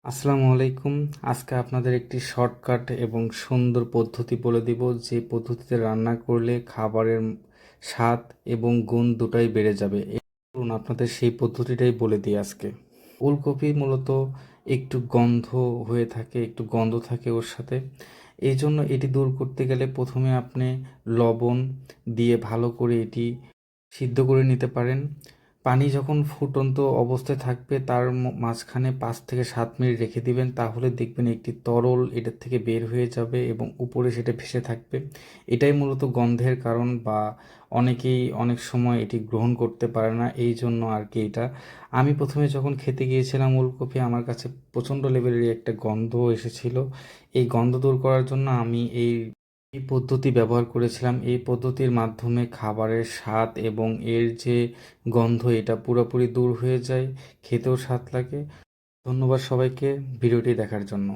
আসসালামু আলাইকুম। আজকে আপনাদের একটি শর্টকাট এবং সুন্দর পদ্ধতি বলে দিব, যে পদ্ধতিতে রান্না করলে খাবারের স্বাদ এবং গুণ দুটাই বেড়ে যাবে। চলুন আপনাদের সেই পদ্ধতিটাই বলে দিই আজকে। ওলকপি মূলত একটু গন্ধ হয়ে থাকে, একটু গন্ধ থাকে ওর সাথে। এই জন্য এটি দূর করতে গেলে প্রথমে আপনি লবণ দিয়ে ভালো করে এটি সিদ্ধ করে নিতে পারেন। পানি যখন ফুটন্ত অবস্থায় থাকবে তার মাঝখানে 5 থেকে 7 মিনিট রেখে দিবেন, তাহলে দেখবেন একটি তরল এটার থেকে বের হয়ে যাবে এবং উপরে সেটা ভেসে থাকবে। এটাই মূলত গন্ধের কারণ, বা অনেকেই অনেক সময় এটি গ্রহণ করতে পারে না, এই জন্য আর কি। এটা আমি প্রথমে যখন খেতে গিয়েছিলাম ওলকপি, আমার কাছে প্রচণ্ড লেভেলের একটা গন্ধ এসেছিল। এই গন্ধ দূর করার জন্য আমি এই পদ্ধতি ব্যবহার করেছিলাম। এই পদ্ধতির মাধ্যমে খাবারের স্বাদ এবং এর যে গন্ধ, এটা পুরোপুরি দূর হয়ে যায়, খেতেও স্বাদ লাগে। ধন্যবাদ সবাইকে ভিডিওটি দেখার জন্য।